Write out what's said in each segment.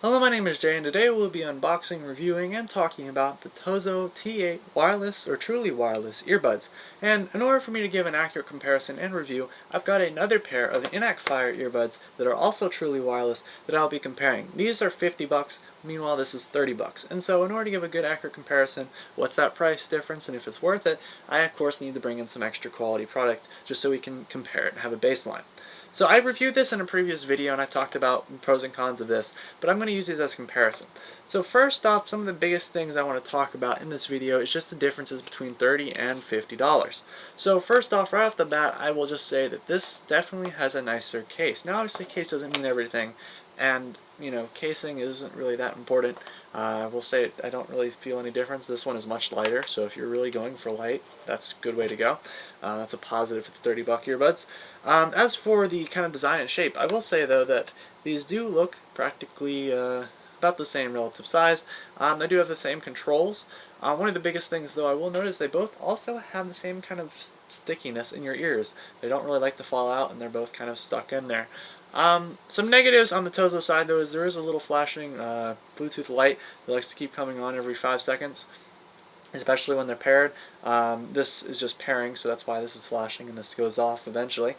Hello, my name is Jay, and today we'll be unboxing, reviewing, and talking about the Tozo T8 Wireless or Truly Wireless earbuds. And in order for me to give an accurate comparison and review, I've got another pair of in-ear earbuds that are also truly wireless that I'll be comparing. These are 50 bucks, meanwhile this is 30 bucks. And so in order to give a good accurate comparison, what's that price difference and if it's worth it, I of course need to bring in some extra quality product just so we can compare it and have a baseline. So I reviewed this in a previous video and I talked about pros and cons of this, but I'm going to use these as a comparison. So first off, some of the biggest things I want to talk about in this video is just the differences between $30 and $50. So first off, right off the bat, I will just say that this definitely has a nicer case. Now obviously case doesn't mean everything, and casing isn't really that important. I will say I don't really feel any difference. This one is much lighter, so if you're really going for light, that's a good way to go. That's a positive for the 30 buck earbuds. As for the kind of design and shape, I will say though that these do look practically about the same relative size. They do have the same controls. One of the biggest things though I will notice, they both also have the same kind of stickiness in your ears. They don't really like to fall out and they're both kind of stuck in there. Some negatives on the Tozo side though is there is a little flashing Bluetooth light that likes to keep coming on every 5 seconds, especially when they're paired. This is just pairing, so that's why this is flashing and this goes off eventually.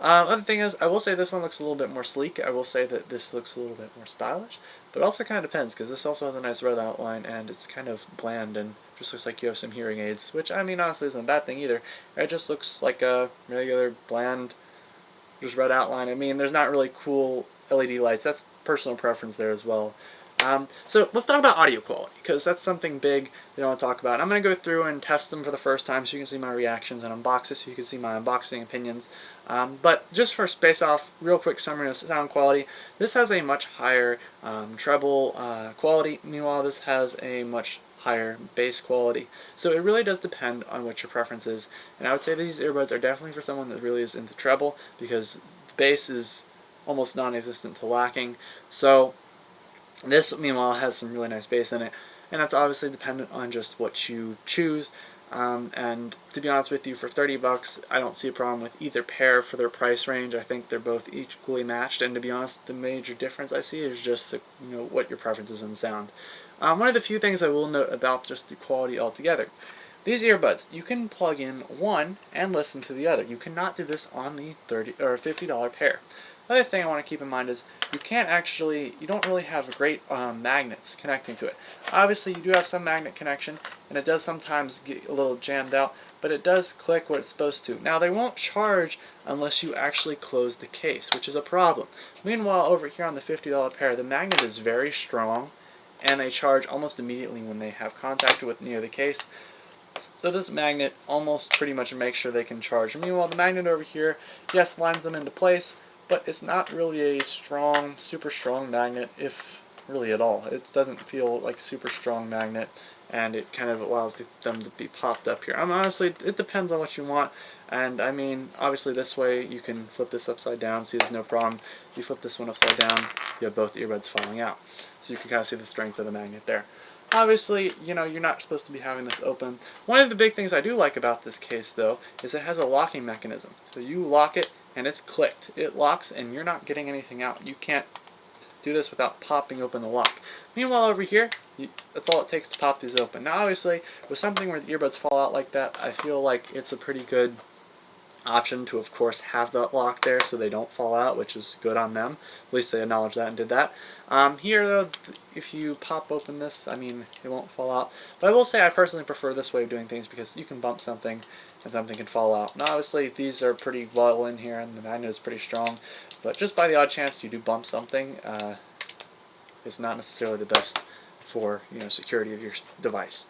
Other thing is, I will say this one looks a little bit more sleek. I will say that this looks a little bit more stylish, but it also kind of depends because this also has a nice red outline and it's kind of bland and just looks like you have some hearing aids, which I mean honestly isn't a bad thing either. It just looks like a regular bland just red outline. I mean, there's not really cool LED lights. That's personal preference there as well. So let's talk about audio quality, because that's something big that I want to talk about. I'm going to go through and test them for the first time so you can see my reactions and unbox it so you can see my unboxing opinions. But just for space off, real quick summary of sound quality. This has a much higher treble quality. Meanwhile, this has a much higher bass quality. So it really does depend on what your preference is. And I would say these earbuds are definitely for someone that really is into treble, because bass is almost non-existent to lacking. So this, meanwhile, has some really nice bass in it, and that's obviously dependent on just what you choose. And to be honest with you, for 30 bucks, I don't see a problem with either pair for their price range. I think they're both equally matched, and to be honest, the major difference I see is just the, what your preference is in sound. One of the few things I will note about just the quality altogether. These earbuds, you can plug in one and listen to the other. You cannot do this on the $30 or $50 pair. Another thing I want to keep in mind is you don't really have great magnets connecting to it. Obviously you do have some magnet connection, and it does sometimes get a little jammed out, but it does click what it's supposed to. Now they won't charge unless you actually close the case, which is a problem. Meanwhile, over here on the $50 pair, the magnet is very strong, and they charge almost immediately when they have contact with near the case. So this magnet almost pretty much makes sure they can charge. Meanwhile, the magnet over here, yes, lines them into place, but it's not really a strong, super strong magnet, if really at all. It doesn't feel like a super strong magnet, and it kind of allows them to be popped up here. Honestly, it depends on what you want, and I mean, obviously this way you can flip this upside down, see there's no problem. You flip this one upside down, you have both earbuds falling out. So you can kind of see the strength of the magnet there. Obviously, you're not supposed to be having this open. One of the big things I do like about this case, though, is it has a locking mechanism. So you lock it, and it's clicked. It locks, and you're not getting anything out. You can't do this without popping open the lock. Meanwhile, over here, that's all it takes to pop these open. Now, obviously, with something where the earbuds fall out like that, I feel like it's a pretty good option to, of course, have that lock there so they don't fall out, which is good on them. At least they acknowledged that and did that. Here, though, if you pop open this, I mean, it won't fall out. But I will say I personally prefer this way of doing things because you can bump something and something can fall out. Now, obviously, these are pretty well in here and the magnet is pretty strong, but just by the odd chance you do bump something, it's not necessarily the best for security of your device.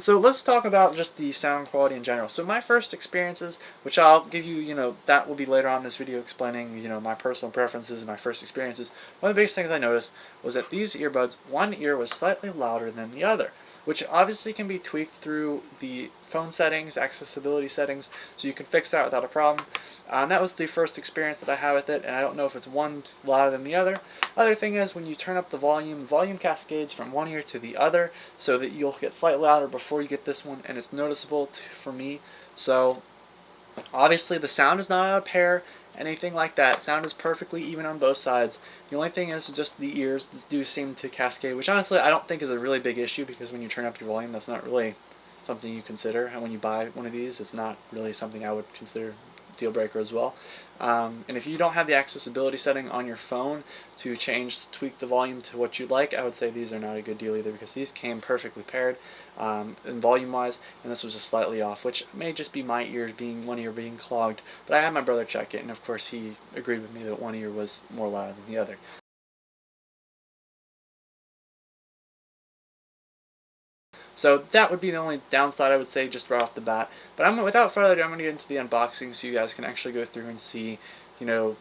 So let's talk about just the sound quality in general. So my first experiences, which I'll give you, that will be later on in this video explaining, my personal preferences and my first experiences. One of the biggest things I noticed was that these earbuds, one ear was slightly louder than the other, which obviously can be tweaked through the phone settings, accessibility settings, so you can fix that without a problem. And that was the first experience that I had with it, and I don't know if it's one louder than the other. Other thing is, when you turn up the volume cascades from one ear to the other, so that you'll get slightly louder before you get this one, and it's noticeable for me. So obviously the sound is not out of pair, anything like that. Sound is perfectly even on both sides. The only thing is just the ears do seem to cascade, which honestly I don't think is a really big issue, because when you turn up your volume, that's not really something you consider. And when you buy one of these, it's not really something I would consider deal breaker as well. And if you don't have the accessibility setting on your phone to tweak the volume to what you'd like, I would say these are not a good deal either, because these came perfectly paired in volume wise, and this was just slightly off, which may just be my ears being, one ear being clogged. But I had my brother check it, and of course he agreed with me that one ear was more loud than the other. So that would be the only downside I would say just right off the bat. But without further ado, I'm going to get into the unboxing so you guys can actually go through and see,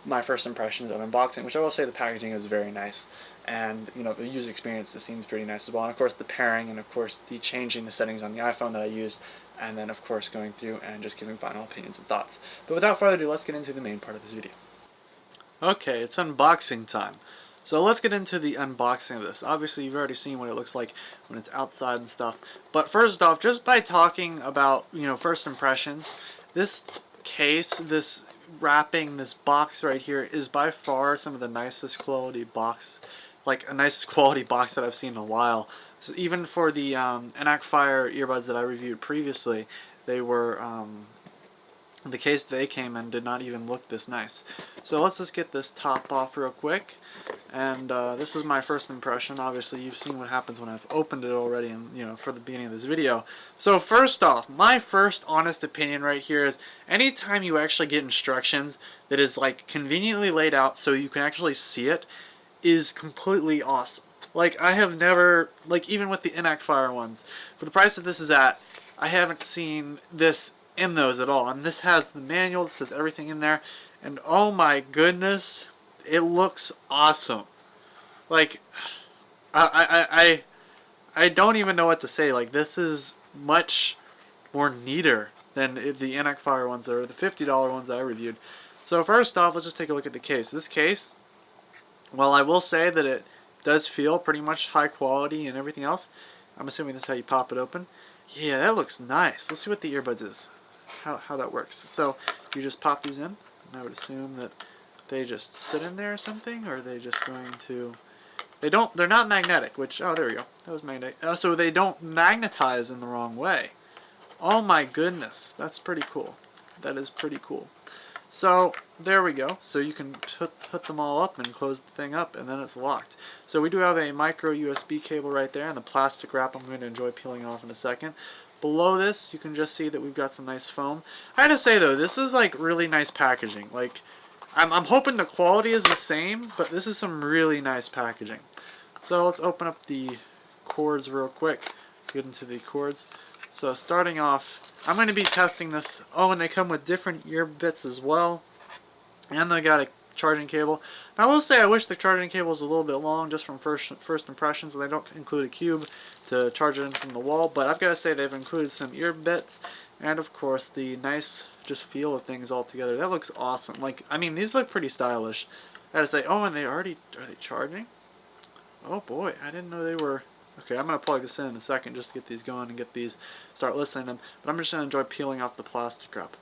my first impressions of unboxing, which I will say the packaging is very nice. And, the user experience just seems pretty nice as well. And of course the pairing, and of course the changing the settings on the iPhone that I used, and then of course going through and just giving final opinions and thoughts. But without further ado, let's get into the main part of this video. Okay, it's unboxing time. So let's get into the unboxing of this. Obviously, you've already seen what it looks like when it's outside and stuff. But first off, just by talking about, first impressions, this case, this wrapping, this box right here is by far some of the nicest quality box, like a nicest quality box that I've seen in a while. So even for the Fire earbuds that I reviewed previously, they were the case they came in did not even look this nice. So let's just get this top off real quick. And this is my first impression. Obviously you've seen what happens when I've opened it already, and for the beginning of this video. So first off, my first honest opinion right here is anytime you actually get instructions that is like conveniently laid out so you can actually see it is completely awesome. Like I have never, like even with the Fire ones, for the price that this is at, I haven't seen this in those at all. And this has the manual, it says everything in there, and oh my goodness, it looks awesome. Like I don't even know what to say. Like this is much more neater than the Fire ones that are the $50 ones that I reviewed. So first off, let's just take a look at the case. This case, well, I will say that it does feel pretty much high quality and everything else. I'm assuming this is how you pop it open. Yeah, that looks nice. Let's see what the earbuds is, how that works. So you just pop these in, and I would assume that they just sit in there or something, or are they just going to, they're not magnetic, which, oh, there we go, that was magnetic. So they don't magnetize in the wrong way. Oh my goodness, that's pretty cool. That is pretty cool. So there we go. So you can put them all up and close the thing up, and then it's locked. So we do have a micro USB cable right there, and the plastic wrap I'm going to enjoy peeling off in a second. Below this, you can just see that we've got some nice foam. I had to say though, this is like really nice packaging. Like I'm hoping the quality is the same, but this is some really nice packaging. So let's open up the cords real quick. Get into the cords. So starting off, I'm going to be testing this. Oh, and they come with different ear bits as well. And they got a charging cable. Now, I will say I wish the charging cable was a little bit long, just from first impressions. They don't include a cube to charge it in from the wall. But I've got to say they've included some ear bits. And of course, the nice just feel of things all together. That looks awesome. Like, I mean, these look pretty stylish. I gotta say, oh, and are they charging? Oh boy, I didn't know they were. Okay, I'm going to plug this in a second just to get these going and get these, start listening to them. But I'm just going to enjoy peeling off the plastic wrap.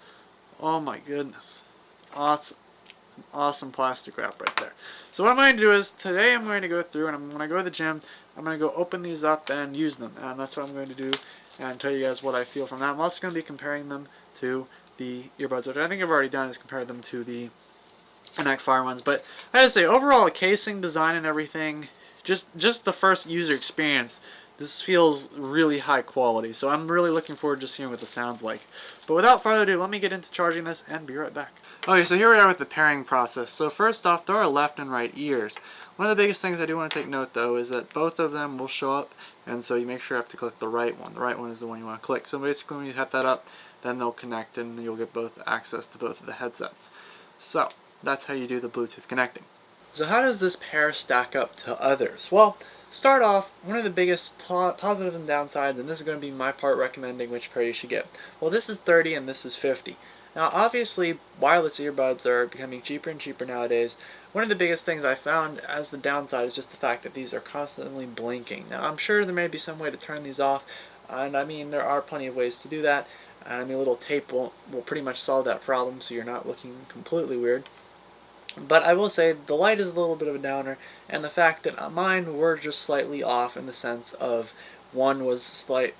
Oh my goodness. It's awesome. It's an awesome plastic wrap right there. So what I'm going to do is, today I'm going to go through, and when I go to the gym, I'm going to go open these up and use them. And that's what I'm going to do, and tell you guys what I feel from that. I'm also going to be comparing them to the earbuds, which I think I've already done, is compare them to the Fire ones. But I gotta say, overall, the casing, design, and everything, just the first user experience, this feels really high quality. So I'm really looking forward to just hearing what this sounds like. But without further ado, let me get into charging this and be right back. Okay, so here we are with the pairing process. So first off, there are left and right ears. One of the biggest things I do want to take note though is that both of them will show up, and so you make sure you have to click the right one. The right one is the one you want to click. So basically when you hit that up, then they'll connect and you'll get both access to both of the headsets. So that's how you do the Bluetooth connecting. So how does this pair stack up to others? Well, start off, one of the biggest positives and downsides, and this is going to be my part recommending which pair you should get. Well, this is $30 and this is $50. Now, obviously, wireless earbuds are becoming cheaper and cheaper nowadays. One of the biggest things I found as the downside is just the fact that these are constantly blinking. Now, I'm sure there may be some way to turn these off, and I mean, there are plenty of ways to do that. And I mean, a little tape will pretty much solve that problem, so you're not looking completely weird. But I will say the light is a little bit of a downer, and the fact that mine were just slightly off in the sense of one was slightly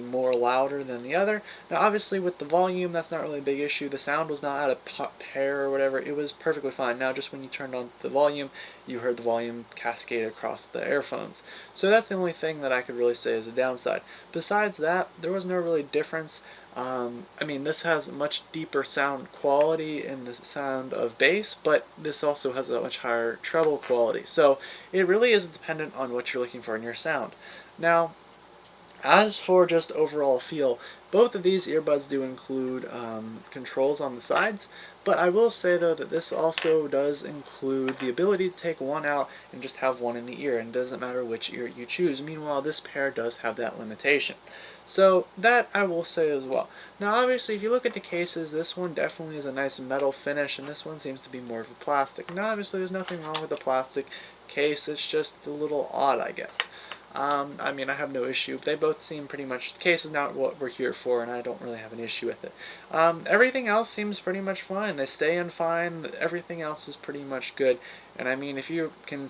more louder than the other. Now obviously with the volume that's not really a big issue. The sound was not out of pair or whatever. It was perfectly fine. Now just when you turned on the volume, you heard the volume cascade across the earphones. So that's the only thing that I could really say is a downside. Besides that, there was no really difference. I mean, this has much deeper sound quality in the sound of bass, but this also has a much higher treble quality. So it really is dependent on what you're looking for in your sound. Now, as for just overall feel, both of these earbuds do include controls on the sides, but I will say though that this also does include the ability to take one out and just have one in the ear, and it doesn't matter which ear you choose. Meanwhile, this pair does have that limitation. So that I will say as well. Now obviously if you look at the cases, this one definitely is a nice metal finish, and this one seems to be more of a plastic. Now obviously there's nothing wrong with the plastic case, it's just a little odd, I guess. I mean, I have no issue. They both seem pretty much, the case is not what we're here for, and I don't really have an issue with it. Everything else seems pretty much fine. They stay in fine. Everything else is pretty much good. And I mean, if you can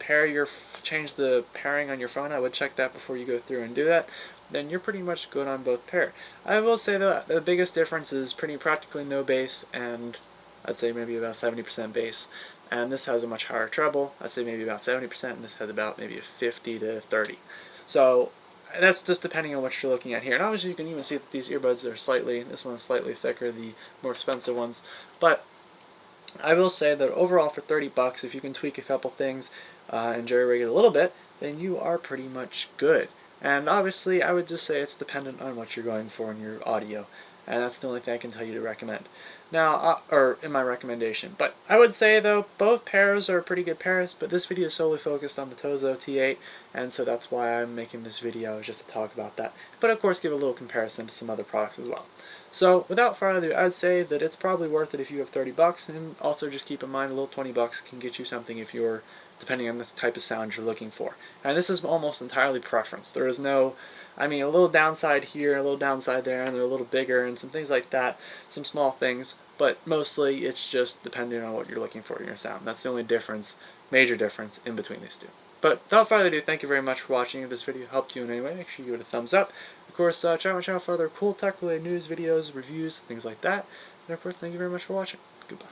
change the pairing on your phone, I would check that before you go through and do that. Then you're pretty much good on both pair. I will say that the biggest difference is practically no bass, and I'd say maybe about 70% bass. And this has a much higher treble. I'd say maybe about 70%, and this has about maybe a 50 to 30. So that's just depending on what you're looking at here. And obviously you can even see that these earbuds are this one's slightly thicker, the more expensive ones. But I will say that overall for 30 bucks, if you can tweak a couple things and jerry-rig it a little bit, then you are pretty much good. And obviously I would just say it's dependent on what you're going for in your audio. And that's the only thing I can tell you to recommend. Now, or in my recommendation. But I would say though, both pairs are pretty good pairs, but this video is solely focused on the Tozo T8, and so that's why I'm making this video, just to talk about that. But of course give a little comparison to some other products as well. So without further ado, I'd say that it's probably worth it if you have 30 bucks, and also just keep in mind a little 20 bucks can get you something if you're, depending on the type of sound you're looking for. And this is almost entirely preference. There is no, I mean, a little downside here, a little downside there, and they're a little bigger, and some things like that, some small things, but mostly it's just depending on what you're looking for in your sound. That's the only difference, major difference in between these two. But without further ado, thank you very much for watching. If this video helped you in any way, make sure you give it a thumbs up. Of course, check out my channel for other cool tech-related news, videos, reviews, things like that. And of course, thank you very much for watching. Goodbye.